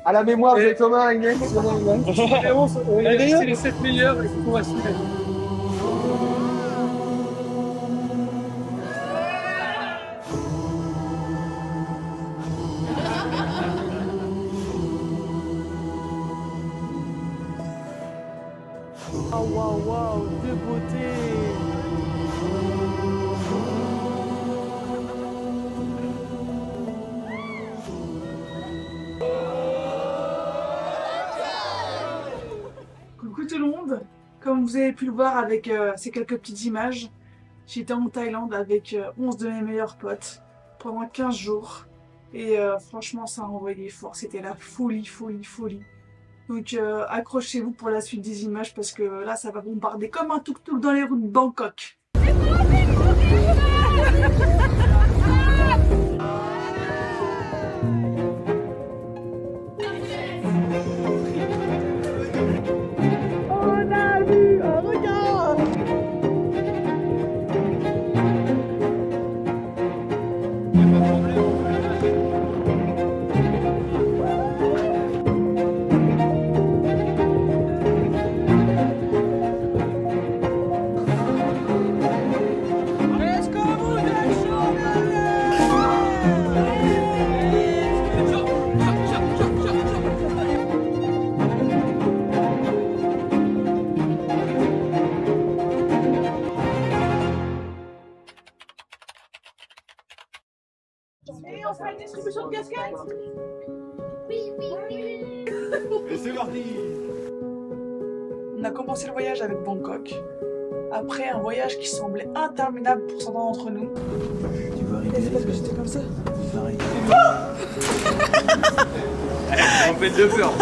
À la mémoire de Thomas Agnès. C'est les 7 meilleurs, il faut assumer. Oh waouh, waouh, de beauté. Coucou tout le monde, comme vous avez pu le voir avec ces quelques petites images, j'étais en Thaïlande avec 11 de mes meilleurs potes pendant 15 jours et franchement ça a envoyé fort, c'était la folie, folie, folie. Donc accrochez-vous pour la suite des images parce que là ça va bombarder comme un tuk-tuk dans les rues de Bangkok. Et on fera une distribution de casquettes. Oui. Et c'est parti. On a commencé le voyage avec Bangkok. Après un voyage qui semblait interminable pour certains d'entre nous. Tu vas arriver. C'est parce que j'étais comme ça. On fait de peur.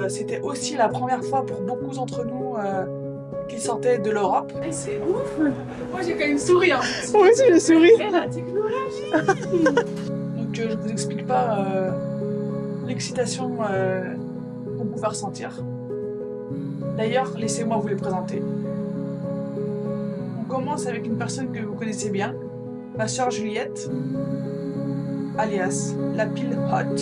C'était aussi la première fois pour beaucoup d'entre nous qui sortaient de l'Europe. C'est ouf. Moi j'ai quand même souri. Hein. Moi aussi j'ai souri. Et la technologie. Donc je vous explique pas l'excitation qu'on pouvait ressentir. D'ailleurs, laissez-moi vous les présenter. On commence avec une personne que vous connaissez bien, ma sœur Juliette, alias la pile hot.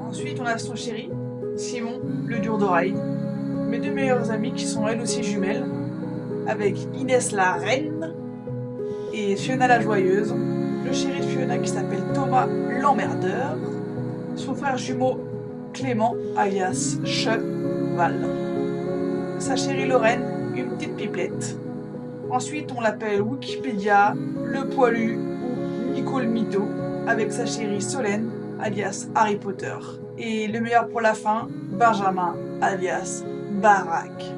Ensuite, on a son chéri, Simon, le dur d'oreille. Mes deux meilleures amies qui sont elles aussi jumelles, avec Inès la reine et Fiona la joyeuse. Le chéri de Fiona qui s'appelle Thomas l'emmerdeur. Son frère jumeau Clément, alias Cheval. Sa chérie Lorraine, une petite pipelette. Ensuite, on l'appelle Wikipédia, le poilu ou Nico le mytho, avec sa chérie Solène, alias Harry Potter. Et le meilleur pour la fin, Benjamin, alias Barack.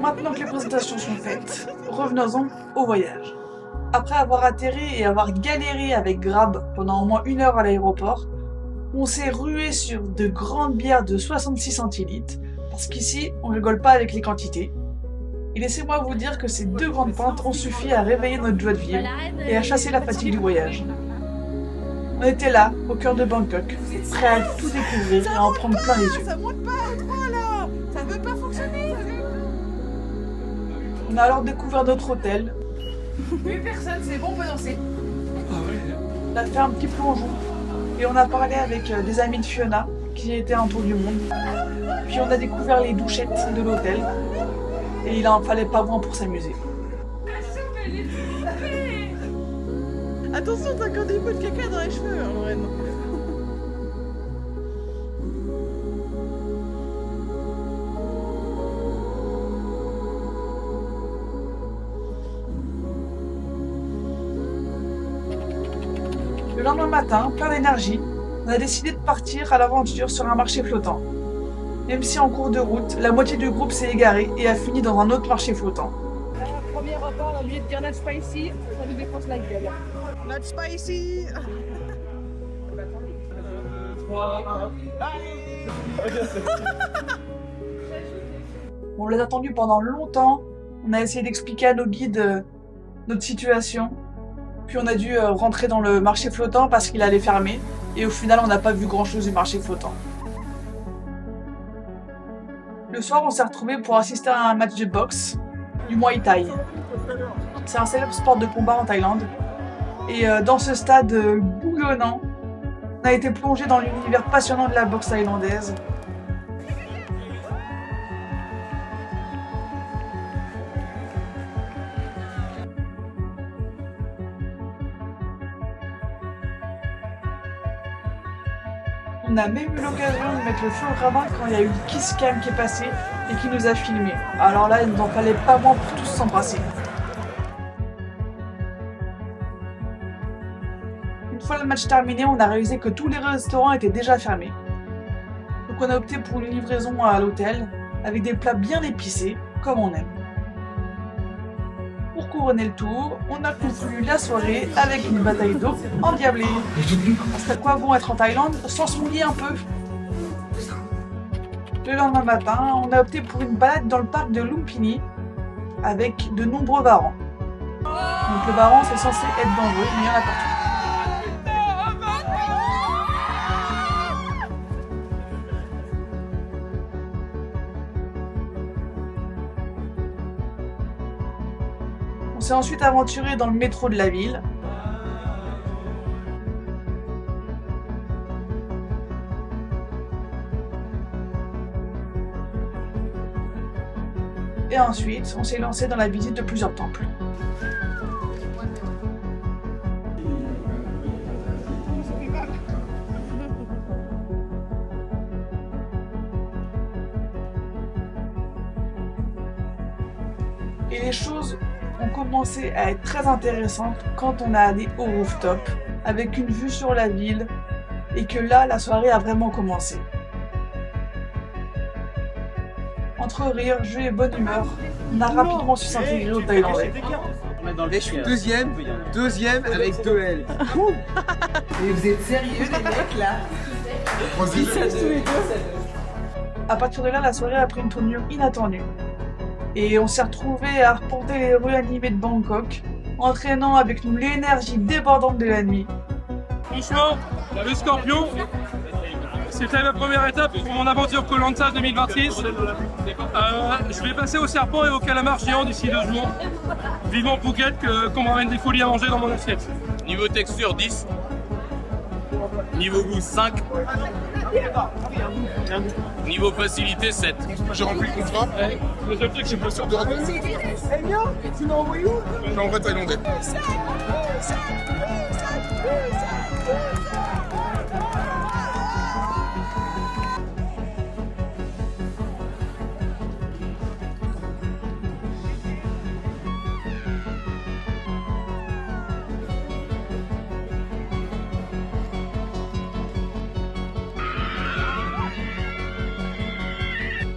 Maintenant que les présentations sont faites, revenons-en au voyage. Après avoir atterri et avoir galéré avec Grab pendant au moins 1 heure à l'aéroport, on s'est rué sur de grandes bières de 66 centilitres, parce qu'ici, on rigole pas avec les quantités. Et laissez-moi vous dire que ces 2 grandes pintes ont suffi à réveiller notre joie de vivre et à chasser la fatigue du voyage. On était là, au cœur de Bangkok, prêts à tout découvrir et à en prendre plein les yeux. Ça monte pas à 3 là. Ça veut pas fonctionner. On a alors découvert notre hôtel, 8 personnes, c'est bon, on peut danser. on a fait un petit plongeon et on a parlé avec des amis de Fiona qui étaient un tour du monde. Puis on a découvert les douchettes de l'hôtel et il en fallait pas moins pour s'amuser. Attention, t'as encore des bouts de caca dans les cheveux, hein, Lorraine. Le lendemain matin, plein d'énergie, on a décidé de partir à l'aventure sur un marché flottant. Même si en cours de route, la moitié du groupe s'est égaré et a fini dans un autre marché flottant. Premier repas, on a oublié de dire not spicy, ça nous défonce la gueule. Not spicy. On les a attendus pendant longtemps, on a essayé d'expliquer à nos guides notre situation, puis on a dû rentrer dans le marché flottant parce qu'il allait fermer, et au final on n'a pas vu grand chose du marché flottant. Le soir on s'est retrouvés pour assister à un match de boxe, du Muay Thai. C'est un célèbre sport de combat en Thaïlande, et dans ce stade bouillonnant, On a été plongé dans l'univers passionnant de la boxe thaïlandaise. On a même eu l'occasion de mettre le feu au ravin quand il y a eu le Kiss Cam qui est passé et qui nous a filmé. Alors là, il n'en fallait pas moins pour tous s'embrasser. Une fois le match terminé, on a réalisé que tous les restaurants étaient déjà fermés. Donc on a opté pour une livraison à l'hôtel avec des plats bien épicés, comme on aime. Pour couronner le tour, on a conclu la soirée avec une bataille d'eau endiablée. C'est à quoi bon être en Thaïlande sans se mouiller un peu? Le lendemain matin, on a opté pour une balade dans le parc de Lumpini avec de nombreux varans. Donc le varan, c'est censé être dangereux, mais il y en a partout. On s'est ensuite aventuré dans le métro de la ville. Et ensuite, on s'est lancé dans la visite de plusieurs temples. Et les choses ont commencé à être très intéressantes quand on a allé au rooftop avec une vue sur la ville et que là, la soirée a vraiment commencé. Entre rire, jeu et bonne humeur, on a rapidement su s'intégrer aux Thaïlandais. Et je suis deuxième avec 2 L. Mais vous êtes sérieux les mecs là? Ils savent tous les deux. À partir de là, la soirée a pris une tournure inattendue. Et on s'est retrouvés à arpenter les rues animées de Bangkok, entraînant avec nous l'énergie débordante de la nuit. Franchement, le Scorpion, c'était la première étape pour mon aventure Koh Lanta 2026. Je vais passer au serpent et au calamar géant d'ici 2 jours. Vivement Phuket qu'on me ramène des folies à manger dans mon assiette. Niveau texture 10. Niveau goût 5. Niveau facilité 7. J'ai rempli le contrat. Le seul truc, c'est pas sûr de Je suis en vrai thaïlandais.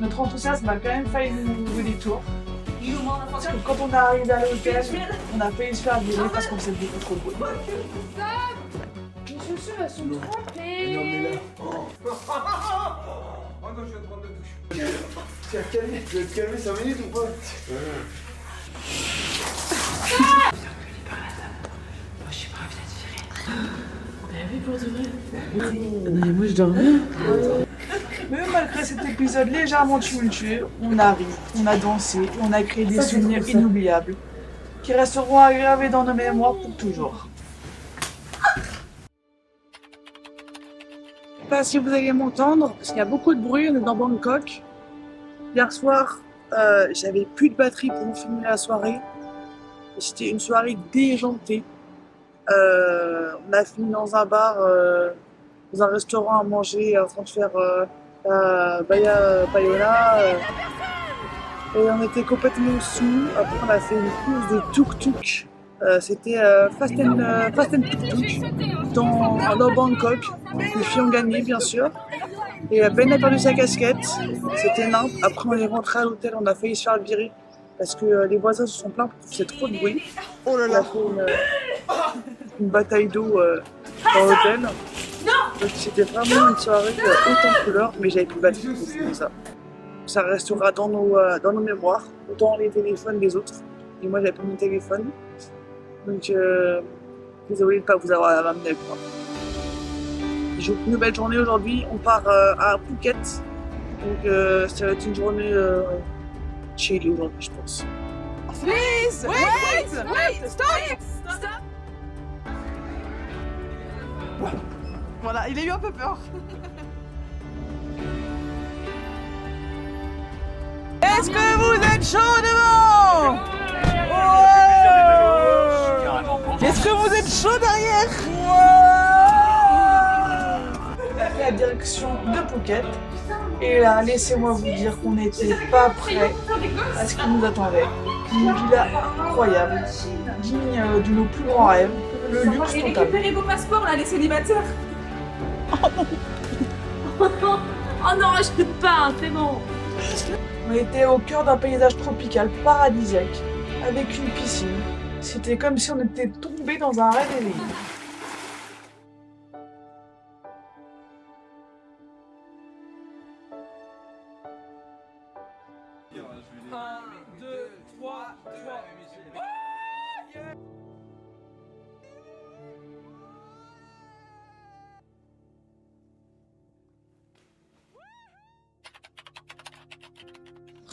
Notre enthousiasme a quand même failli nous jouer des tours. Parce que quand on est arrivé à l'hôtel, on a failli se faire virer parce qu'on faisait beaucoup trop de bruit. Les chaussures, elles sont trempées. Oh non, je viens de prendre la douche. Tu vas te calmer 5 minutes ou pas? Mais malgré cet épisode légèrement tumultueux, on a ri, on a dansé, on a créé des souvenirs inoubliables qui resteront gravés dans nos mémoires pour toujours. Je sais pas si vous allez m'entendre, parce qu'il y a beaucoup de bruit, on est dans Bangkok. Hier soir, j'avais plus de batterie pour finir la soirée. C'était une soirée déjantée. On a fini dans un bar, dans un restaurant à manger, en train de faire Baya Bayona. Et on était complètement sous. Après, on a fait une course de tuk-tuk. C'était Fast and Tuk-Tuk dans Bangkok. Les filles ont gagné, bien sûr. Et Ben a perdu sa casquette. C'était nimp. Après, on est rentré à l'hôtel. On a failli se faire virer parce que les voisins se sont plaints parce que c'est trop de bruit. Oh là là. On a fait une bataille d'eau dans l'hôtel. Donc c'était vraiment une soirée haute en couleur, mais j'avais plus de batterie pour finir ça. Ça restera dans nos mémoires, autant les téléphones des autres. Et moi j'avais pas mon téléphone. Donc désolé de ne pas vous avoir amené avec moi. Je vous souhaite une belle journée aujourd'hui. On part à Phuket. Donc ça va être une journée chill aujourd'hui, je pense. Please, wait, stop. Voilà, il a eu un peu peur. Est-ce que vous êtes chaud devant? Ouais. Est-ce que vous êtes chaud derrière? Ouais. On a fait la direction de Phuket. Et là, laissez-moi vous dire qu'on n'était pas prêts à ce qui nous attendait. Une villa incroyable, digne de nos plus grands rêves, le luxe Et total. récupérez vos passeports là, les célibataires. Oh non, je peux pas, c'est bon. On était au cœur d'un paysage tropical paradisiaque, avec une piscine. C'était comme si on était tombé dans un rêve éveillé.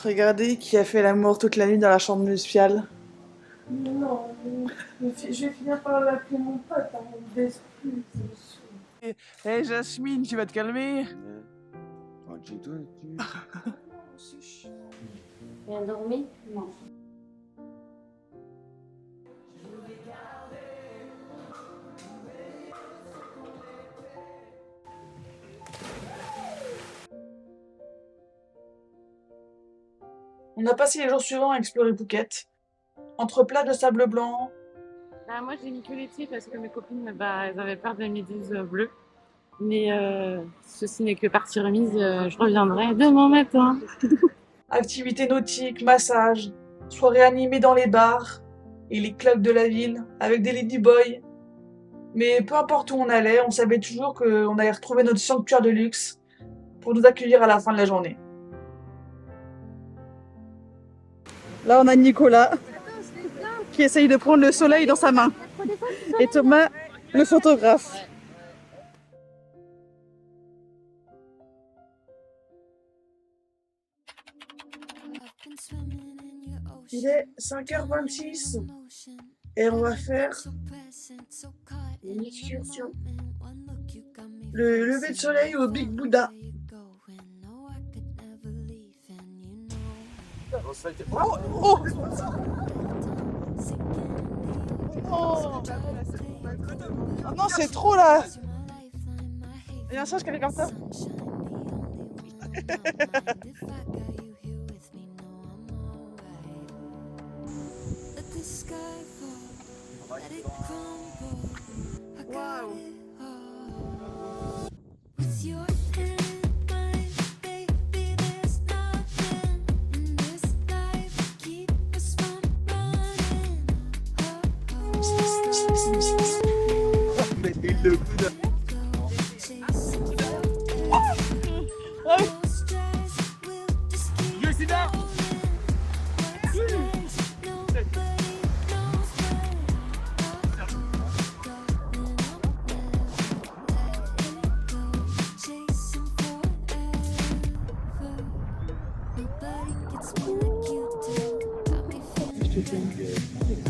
Regardez qui a fait l'amour toute la nuit dans la chambre nuptiale. Non, je vais finir par l'appeler mon pote, hein, d'esprit. Hé Jasmine, tu vas te calmer? Bien dormi? Non. On a passé les jours suivants à explorer Phuket. Entre plages de sable blanc, Bah, moi j'ai mis que les pieds parce que mes copines elles avaient peur des méduses bleues. Mais ceci n'est que partie remise, je reviendrai demain matin. activités nautiques, massages, soirées animées dans les bars et les clubs de la ville avec des ladyboys. Mais peu importe où on allait, on savait toujours qu'on allait retrouver notre sanctuaire de luxe pour nous accueillir à la fin de la journée. Là, on a Nicolas qui essaye de prendre le soleil dans sa main. Et Thomas, le photographe. Il est 5h26 et on va faire une excursion. Le lever de soleil au Big Buddha. Oh, oh. Oh. Ah non, c'est trop là. Il y a un singe qui est comme ça. Wow.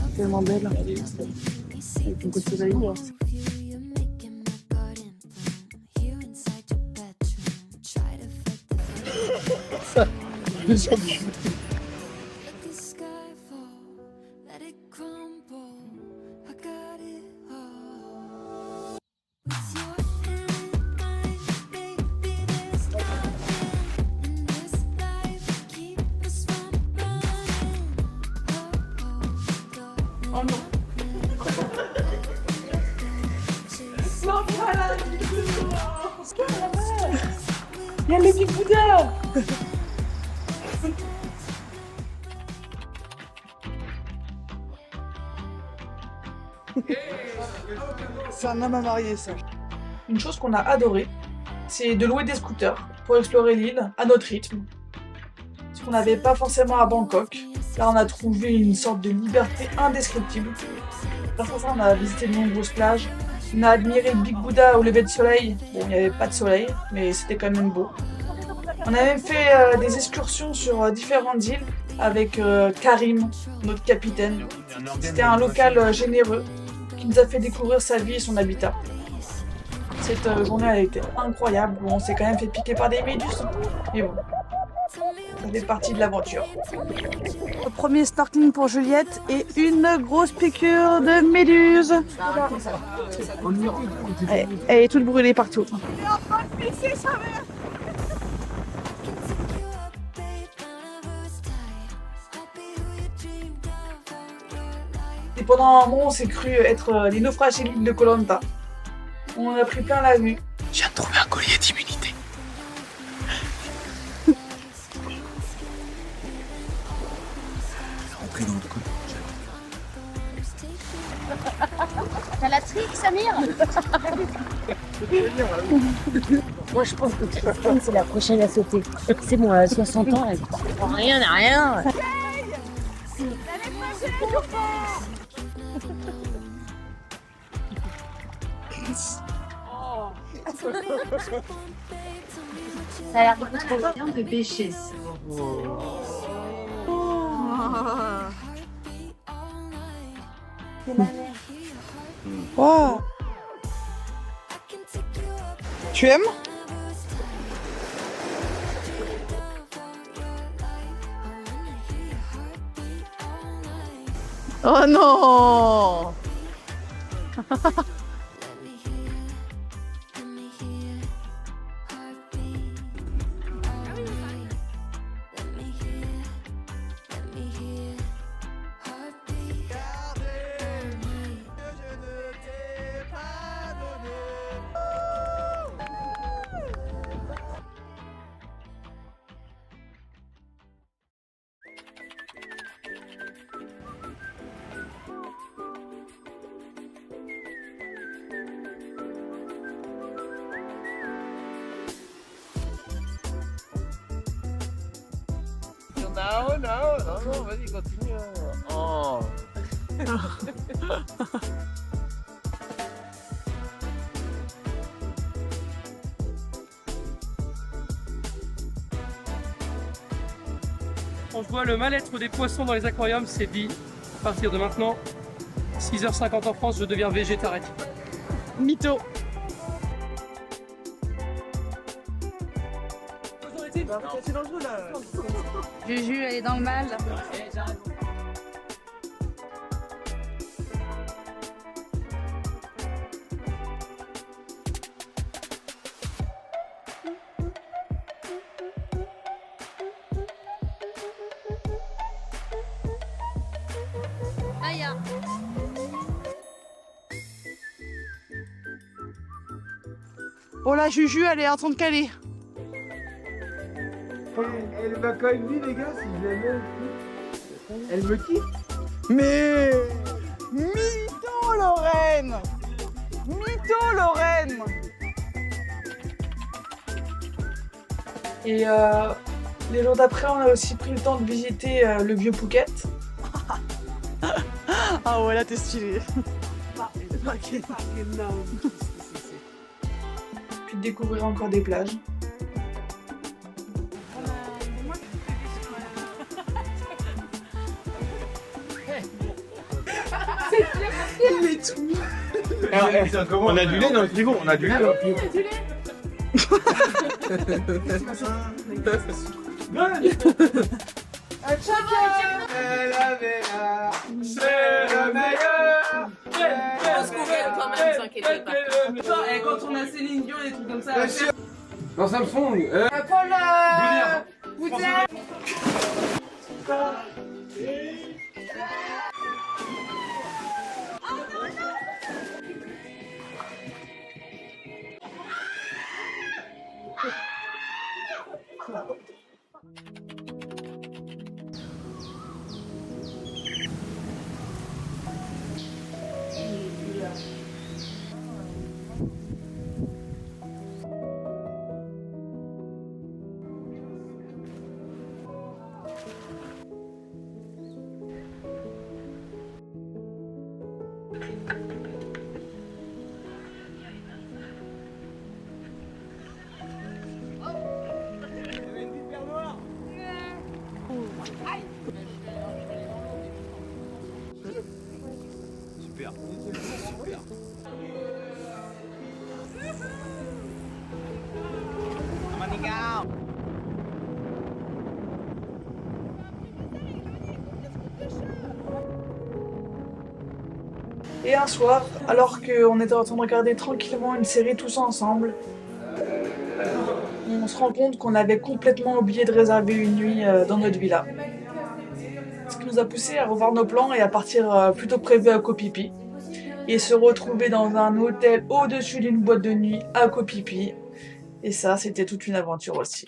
C'est tellement belle. Avec beaucoup de soleil. Oh non. Il y a le Big Buddha. C'est un homme à marier, ça. Une chose qu'on a adoré, c'est de louer des scooters pour explorer l'île à notre rythme. Ce qu'on n'avait pas forcément à Bangkok. Là, on a trouvé une sorte de liberté indescriptible. Grâce à ça, on a visité de nombreuses plages. On a admiré le Big Buddha au lever de soleil. Bon, il n'y avait pas de soleil, mais c'était quand même beau. On a même fait des excursions sur différentes îles avec Karim, notre capitaine. C'était un local généreux qui nous a fait découvrir sa vie et son habitat. Cette journée a été incroyable. Bon, on s'est quand même fait piquer par des méduses. Mais bon, ça fait partie de l'aventure. Premier snorkeling pour Juliette et une grosse piqûre de méduse. Elle est toute brûlée partout. Et pendant un moment, on s'est cru être les naufragés de l'île de Koh Lanta. On en a pris plein la vue. Je viens de trouver un collier d'immunité. Rentrez dans le col. T'as la trique, Samir? Moi, je pense que Christine, c'est la prochaine à sauter. C'est moi, à 60 ans, elle comprend rien à rien. Ça a l'air beaucoup trop bien de pêcher. Wow. Tu aimes? Oh non! Non, vas-y, continue. Oh. Quand je vois le mal-être des poissons dans les aquariums, c'est dit, à partir de maintenant, 6h50 en France, je deviens végétarien. Mytho. Juju, elle est dans le mal. Maya. Oh la Juju, elle est en train de caler. Elle m'a quand même dit, les gars, si je l'aimais. Elle me kiffe. Mais mytho Lorraine, mytho Lorraine. Et les jours d'après, on a aussi pris le temps de visiter le vieux Phuket. Ah ouais, là t'es stylé. Puis de découvrir encore des plages. On a du lait dans le frigo, on a du lait dans le frigo. Elle avait là, c'est le meilleur. Et quand on a Céline Dion et des trucs comme ça. Dans Samsung. Paul Bouddha. Super. Et un soir, alors qu'on était en train de regarder tranquillement une série tous ensemble, on se rend compte qu'on avait complètement oublié de réserver une nuit dans notre villa. Ce qui nous a poussé à revoir nos plans et à partir plus tôt que prévu à Koh Phi Phi et se retrouver dans un hôtel au-dessus d'une boîte de nuit à Koh Phi Phi. Et ça, c'était toute une aventure aussi.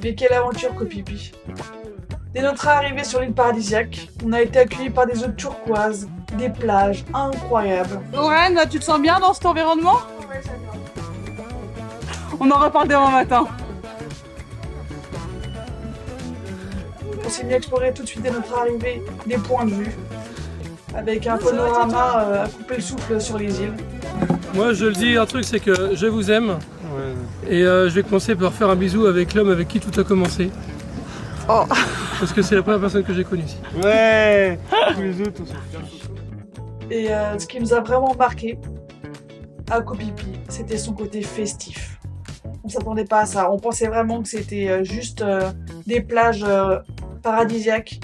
Mais quelle aventure Koh Phi Phi. Dès notre arrivée sur l'île paradisiaque, on a été accueillis par des eaux turquoises, des plages incroyables. Lorraine, tu te sens bien dans cet environnement? On en reparle demain matin. On s'est mis à explorer tout de suite dès notre arrivée des points de vue, avec un panorama à couper le souffle sur les îles. Moi, je le dis, un truc, c'est que je vous aime. Et je vais commencer par faire un bisou avec l'homme avec qui tout a commencé. Oh. Parce que c'est la première personne que j'ai connue ici. Ouais. Tous les autres, on s'en fiche. Et ce qui nous a vraiment marqué à Koh Phi Phi, c'était son côté festif. On s'attendait pas à ça. On pensait vraiment que c'était juste des plages paradisiaques.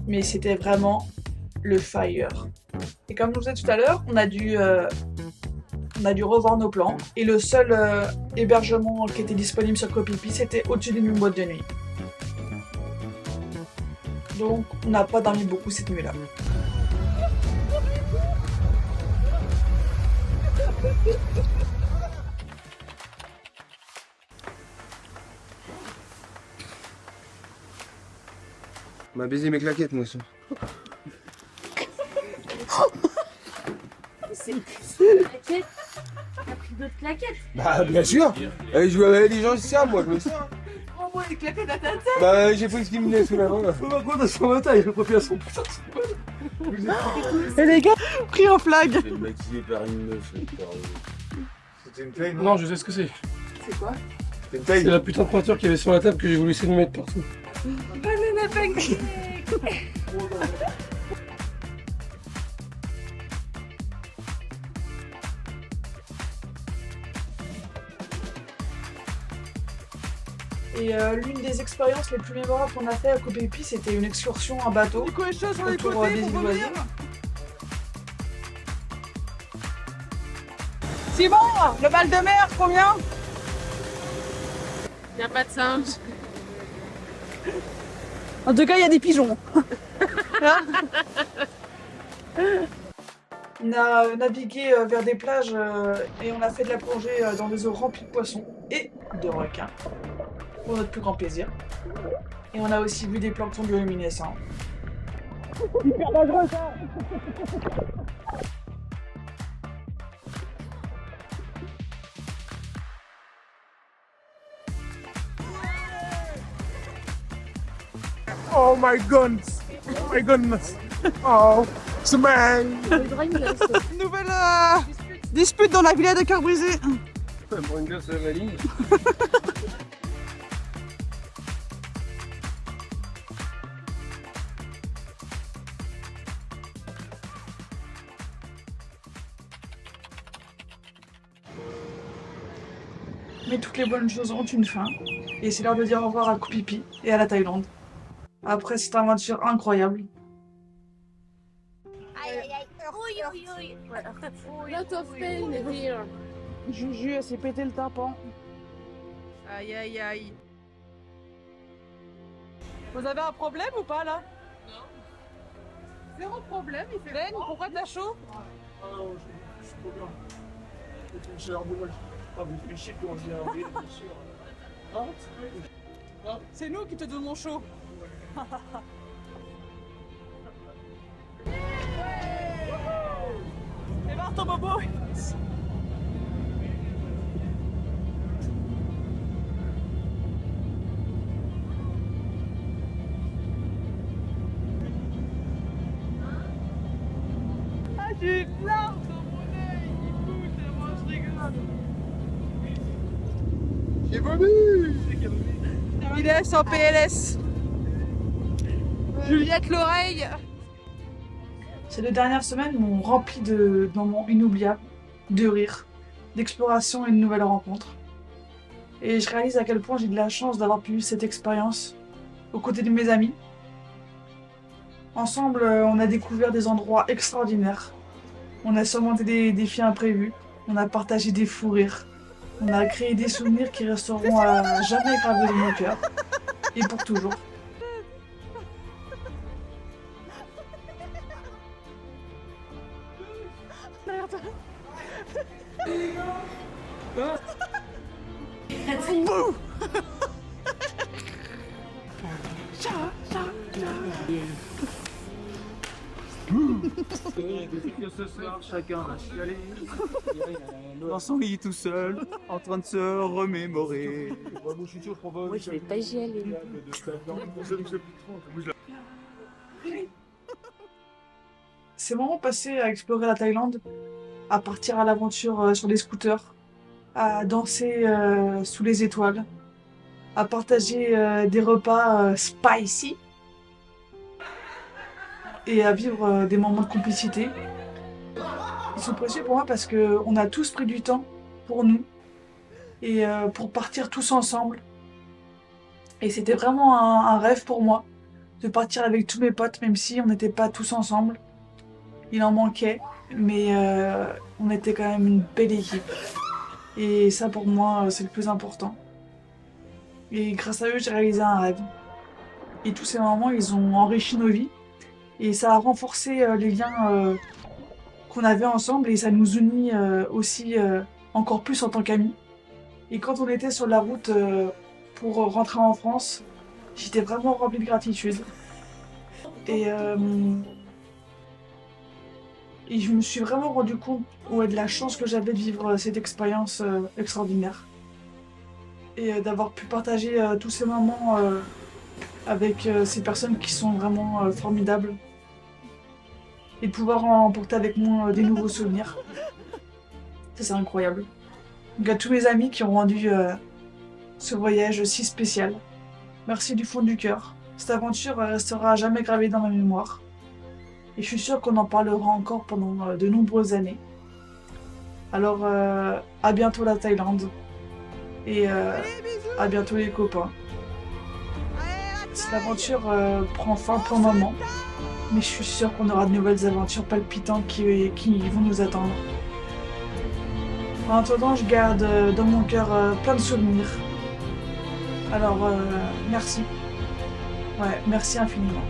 Mais c'était vraiment le fire. Et comme je vous disais tout à l'heure, on a dû revoir nos plans. Et le seul hébergement qui était disponible sur Koh Phi Phi, c'était au-dessus d'une boîte de nuit. Donc on n'a pas dormi beaucoup cette nuit-là. On m'a baisé mes claquettes, moi, ça. C'est claquettes. T'as pris d'autres claquettes? Bah, bien sûr. Je joue avec les gens, c'est ça, moi, je le sais. Oh, moi, les claquettes à ta tête. Bah, j'ai pris ce qui me venait sous la main. Par contre, à son taille, je profite à son putain. Et les gars, pris en flag. C'est maquillé par une meuf. C'était une taille, non? Non, je sais ce que c'est. C'est quoi? C'était une C'est taille. la putain de pointure qu'il y avait sur la table que j'ai voulu essayer de mettre partout. Banana pancake. Et l'une des expériences les plus mémorables qu'on a fait à Koh Phi Phi, c'était une excursion en bateau Du coup, les choses sur les autour côtés des pour îles vomir. voisines. Simon, le bal de mer, combien? Y a pas de singe. En tout cas, il y a des pigeons. On a navigué vers des plages et on a fait de la plongée dans des eaux remplies de poissons et de requins, pour notre plus grand plaisir. Et on a aussi vu des planctons bioluminescents. Oh my goodness. Oh my goodness. Oh, c'est man. Nouvelle dispute dans la villa de cœur brisé. Bringer, c'est la ligne. Mais toutes les bonnes choses ont une fin. Et c'est l'heure de dire au revoir à Koh Phi Phi et à la Thaïlande. Après cette aventure incroyable. Lot of pain here. Juju, elle s'est pété le tympan. Aïe aïe aïe. Vous avez un problème ou pas là? Non. Zéro problème, il fait Ben, pourquoi t'as chaud? Je suis trop bien. C'est une chaleur de moche. Ah, vous faites chier quand on vient en ville, bien sûr. C'est nous qui te donnons chaud. Et voir ton bobo. J'ai une larme dans mon œil qui coule tellement je rigole. J'ai vomi. Inès en PLS. Juliette l'oreille. Ces 2 dernières semaines m'ont rempli de moments inoubliables, de rire, d'exploration et de nouvelles rencontres. Et je réalise à quel point j'ai de la chance d'avoir pu vivre cette expérience aux côtés de mes amis. Ensemble, on a découvert des endroits extraordinaires. On a surmonté des défis imprévus. On a partagé des fous rires. On a créé des souvenirs qui resteront à jamais gravés dans nos cœurs. Et pour toujours. Ce soir, chacun va chialer. Dans son lit tout seul, en train de se remémorer. Moi, je vais pas y aller. Ces moments passés à explorer la Thaïlande, à partir à l'aventure sur des scooters, à danser sous les étoiles, à partager des repas spicy et à vivre des moments de complicité. Ils sont précieux pour moi parce qu'on a tous pris du temps pour nous et pour partir tous ensemble. Et c'était vraiment un rêve pour moi de partir avec tous mes potes, même si on n'était pas tous ensemble. Il en manquait, mais on était quand même une belle équipe. Et ça pour moi, c'est le plus important. Et grâce à eux, j'ai réalisé un rêve. Et tous ces moments, ils ont enrichi nos vies. Et ça a renforcé les liens qu'on avait ensemble et ça nous unit aussi encore plus en tant qu'amis. Et quand on était sur la route pour rentrer en France, j'étais vraiment remplie de gratitude. Et je me suis vraiment rendu compte de la chance que j'avais de vivre cette expérience extraordinaire. Et d'avoir pu partager tous ces moments avec ces personnes qui sont vraiment formidables. Et de pouvoir emporter avec moi des nouveaux souvenirs. Ça, c'est incroyable. Donc à tous mes amis qui ont rendu ce voyage si spécial. Merci du fond du cœur. Cette aventure restera à jamais gravée dans ma mémoire. Et je suis sûre qu'on en parlera encore pendant de nombreuses années. Alors, à bientôt la Thaïlande. Et à bientôt les copains. Cette aventure prend fin pour le moment. Mais je suis sûre qu'on aura de nouvelles aventures palpitantes qui vont nous attendre. En attendant, je garde dans mon cœur plein de souvenirs. Alors, merci. Ouais, merci infiniment.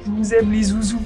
Je vous aime les zouzous.